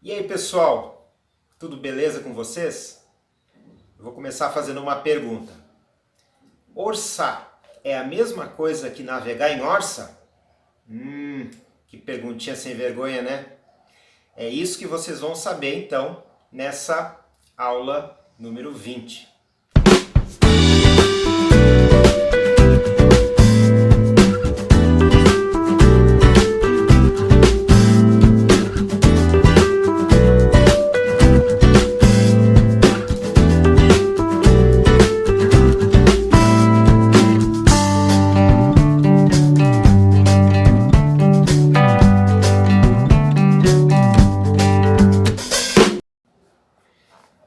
E aí, pessoal, tudo beleza com vocês? Eu vou começar fazendo uma pergunta. Orçar é a mesma coisa que navegar em orça? Que perguntinha sem vergonha, né? É isso que vocês vão saber então nessa aula número 20.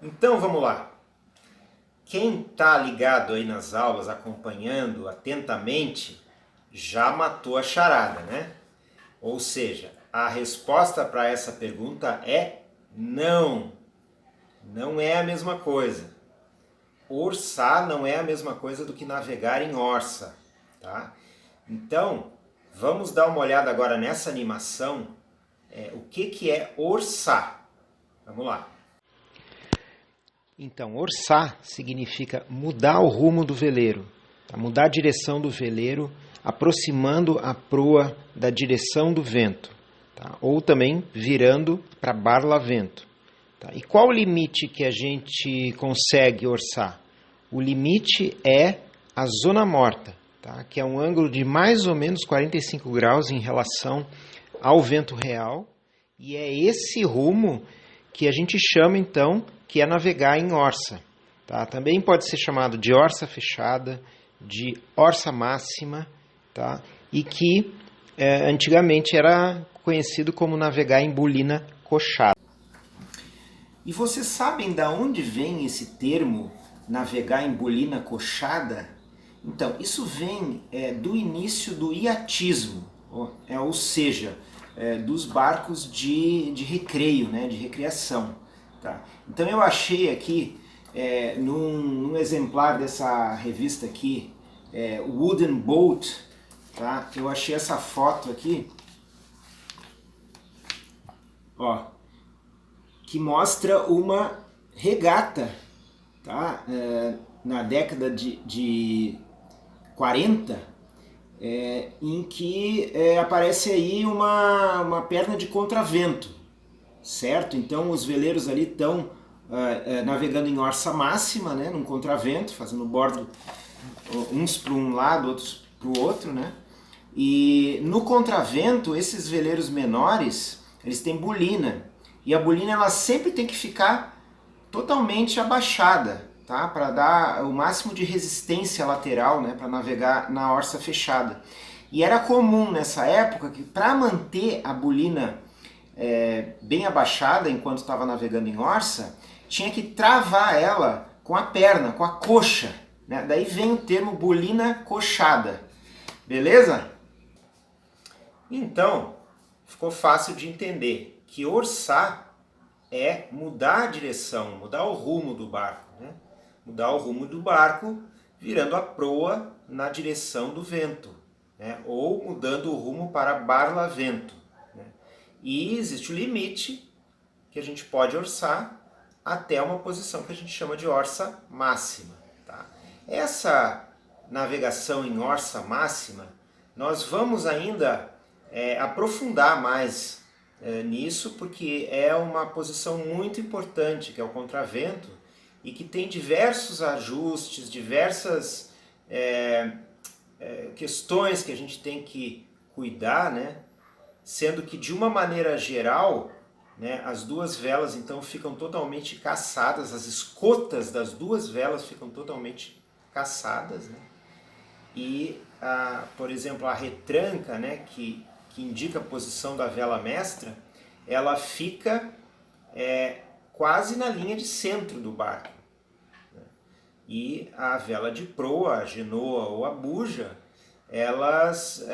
Então vamos lá. Quem está ligado aí nas aulas, acompanhando atentamente, já matou a charada, né? Ou seja, a resposta para essa pergunta é não. Não é a mesma coisa. Orçar não é a mesma coisa do que navegar em orça, tá? Então, vamos dar uma olhada agora nessa animação. O que é orçar? Vamos lá. Então, orçar significa mudar o rumo do veleiro, tá? Mudar a direção do veleiro, aproximando a proa da direção do vento, tá? Ou também virando para barlavento. Tá? E qual o limite que a gente consegue orçar? O limite é a zona morta, tá? Que é um ângulo de mais ou menos 45 graus em relação ao vento real, e é esse rumo que a gente chama então que é navegar em orça. Tá? Também pode ser chamado de orça fechada, de orça máxima, tá? E que antigamente era conhecido como navegar em bolina coxada. E vocês sabem de onde vem esse termo navegar em bolina coxada? Então, isso vem do início do iatismo, ou seja, dos barcos de recreio, né, de recreação. Tá? Então eu achei aqui, num exemplar dessa revista aqui, Wooden Boat, tá? Eu achei essa foto aqui, ó, que mostra uma regata, tá? Na década de 40, em que aparece aí uma perna de contravento, certo? Então os veleiros ali estão navegando em orça máxima, né, num contravento, fazendo bordo uns para um lado, outros para o outro, né? E no contravento, esses veleiros menores, eles têm bolina, e a bolina ela sempre tem que ficar totalmente abaixada, tá? Para dar o máximo de resistência lateral, né, para navegar na orça fechada. E era comum nessa época que para manter a bolina bem abaixada enquanto estava navegando em orça, tinha que travar ela com a perna, com a coxa, né? Daí vem o termo bolina coxada, beleza? Então, ficou fácil de entender que orçar é mudar a direção, mudar o rumo do barco, né? Mudar o rumo do barco virando a proa na direção do vento, né? Ou mudando o rumo para barlavento. Né? E existe o limite que a gente pode orçar até uma posição que a gente chama de orça máxima. Tá? Essa navegação em orça máxima, nós vamos ainda aprofundar mais nisso, porque é uma posição muito importante, que é o contravento, e que tem diversos ajustes, diversas questões que a gente tem que cuidar, né? Sendo que de uma maneira geral, né, as duas velas então ficam totalmente caçadas, as escotas das duas velas ficam totalmente caçadas, né? E, por exemplo, a retranca, né, que indica a posição da vela mestra, ela fica quase na linha de centro do barco. Né? E a vela de proa, a genoa ou a buja, elas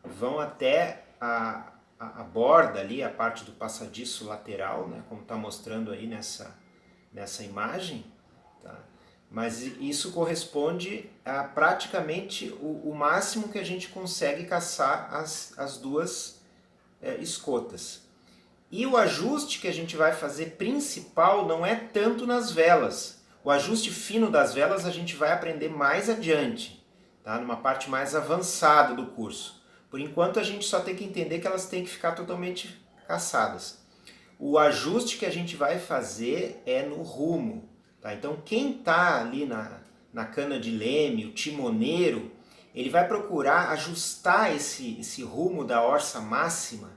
vão até a borda ali, a parte do passadiço lateral, né, como está mostrando aí nessa imagem, tá? Mas isso corresponde a praticamente o máximo que a gente consegue caçar as duas escotas. E o ajuste que a gente vai fazer principal não é tanto nas velas. O ajuste fino das velas a gente vai aprender mais adiante, tá? Numa parte mais avançada do curso. Por enquanto a gente só tem que entender que elas têm que ficar totalmente caçadas. O ajuste que a gente vai fazer é no rumo, tá? Então quem está ali na cana de leme, o timoneiro, ele vai procurar ajustar esse rumo da orça máxima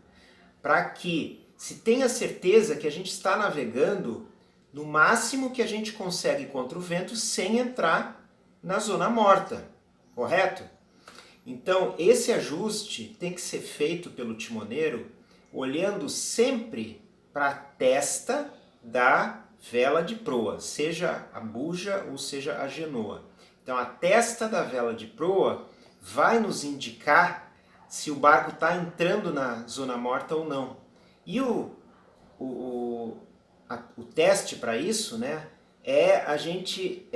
para que se tenha certeza que a gente está navegando no máximo que a gente consegue contra o vento sem entrar na zona morta, correto? Então esse ajuste tem que ser feito pelo timoneiro olhando sempre para a testa da vela de proa, seja a buja ou seja a genoa. Então a testa da vela de proa vai nos indicar se o barco está entrando na zona morta ou não. E o teste para isso, né, é a gente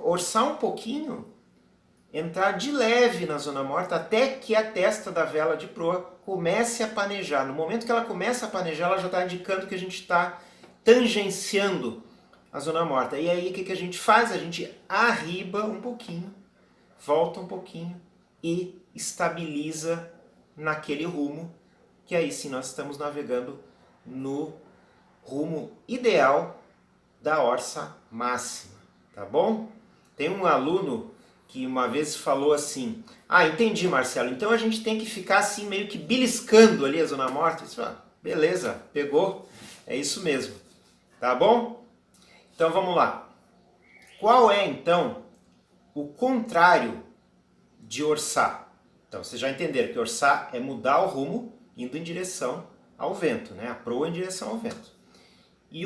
orçar um pouquinho, entrar de leve na zona morta até que a testa da vela de proa comece a panejar. No momento que ela começa a panejar, ela já está indicando que a gente está tangenciando a zona morta. E aí o que a gente faz? A gente arriba um pouquinho, volta um pouquinho e estabiliza naquele rumo, que aí sim nós estamos navegando no rumo ideal da orça máxima, tá bom? Tem um aluno que uma vez falou assim, entendi, Marcelo, então a gente tem que ficar assim meio que beliscando ali a zona morta. Eu disse, beleza, pegou, é isso mesmo, tá bom? Então vamos lá. Qual é então o contrário de orçar? Então vocês já entenderam que orçar é mudar o rumo indo em direção ao vento, né? A proa em direção ao vento. E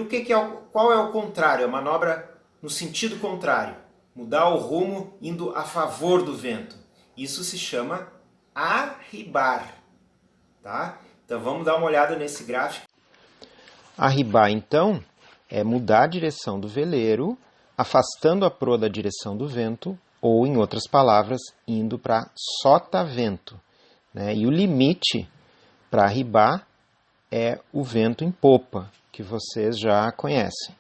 qual é o contrário? A manobra no sentido contrário. Mudar o rumo indo a favor do vento. Isso se chama arribar, tá? Então vamos dar uma olhada nesse gráfico. Arribar, então, é mudar a direção do veleiro, afastando a proa da direção do vento, ou, em outras palavras, indo para sotavento, né? E o limite para arribar é o vento em popa, que vocês já conhecem.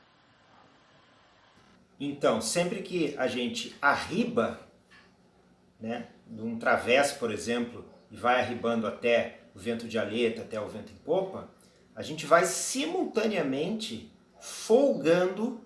Então, sempre que a gente arriba, né, de um través, por exemplo, e vai arribando até o vento de aleta, até o vento em popa, a gente vai simultaneamente folgando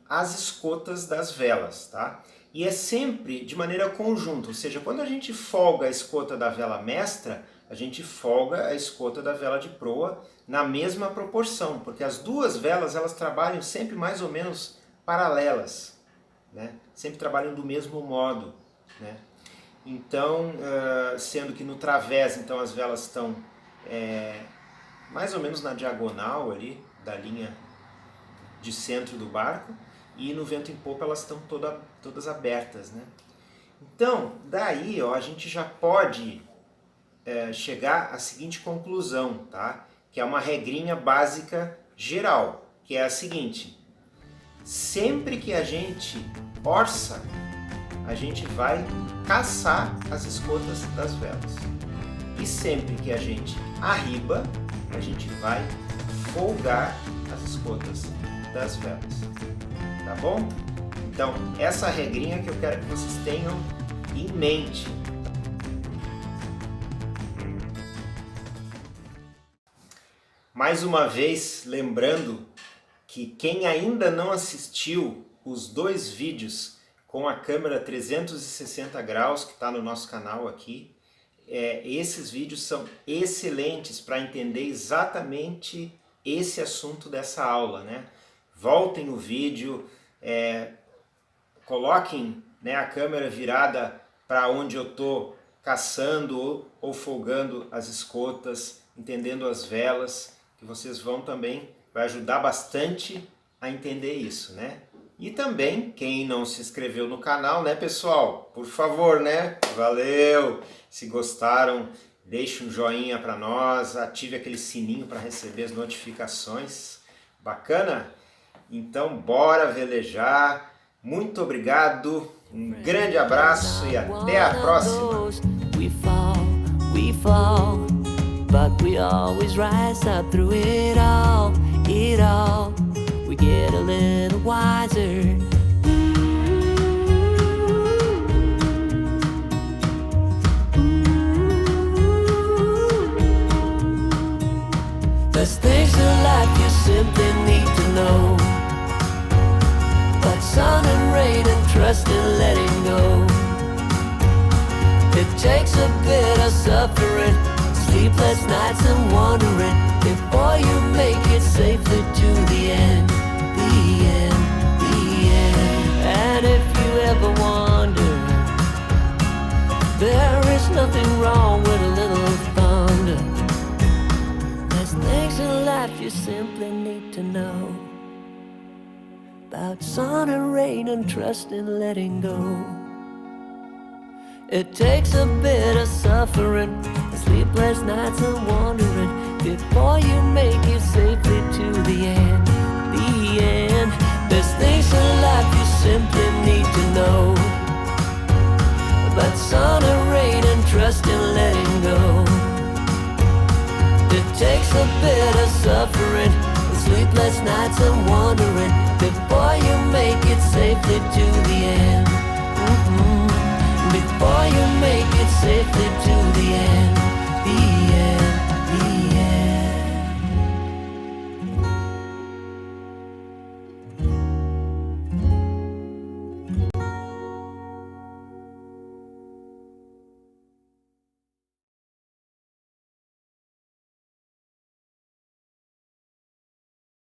as escotas das velas, tá? E é sempre de maneira conjunta, ou seja, quando a gente folga a escota da vela mestra, a gente folga a escota da vela de proa na mesma proporção, porque as duas velas elas trabalham sempre mais ou menos paralelas, né? Sempre trabalham do mesmo modo, né? Então, sendo que no través, então as velas estão mais ou menos na diagonal ali da linha de centro do barco, e no vento em popa elas estão todas abertas, né? Então, daí a gente já pode chegar à seguinte conclusão, tá? Que é uma regrinha básica geral, que é a seguinte: sempre que a gente orça, a gente vai caçar as escotas das velas. E sempre que a gente arriba, a gente vai folgar as escotas das velas. Tá bom? Então, essa regrinha que eu quero que vocês tenham em mente. Mais uma vez, lembrando que quem ainda não assistiu os 2 vídeos com a câmera 360 graus que está no nosso canal aqui, esses vídeos são excelentes para entender exatamente esse assunto dessa aula, né? Voltem no vídeo, coloquem, né, a câmera virada para onde eu estou caçando ou folgando as escotas, entendendo as velas, que vocês vão também, vai ajudar bastante a entender isso, né? E também, quem não se inscreveu no canal, né, pessoal? Por favor, né? Valeu! Se gostaram, deixe um joinha para nós, ative aquele sininho para receber as notificações. Bacana? Então, bora velejar. Muito obrigado, um grande abraço e até a próxima! but we always rise up through it all, it all. We get a little wiser. There's things in life you simply need to know, like sun and rain and trust and letting go. It takes a bit of suffering, sleepless nights and wandering, before you make it safely to the end, the end, the end. And if you ever wonder, there is nothing wrong with a little thunder. There's things in life you simply need to know, about sun and rain and trust and letting go. It takes a bit of suffering, sleepless nights and wandering, before you make it safely to the end, the end. There's things in life you simply need to know, about sun and rain and trust and letting go. It takes a bit of suffering, sleepless nights and wandering, before you make it safely to the end.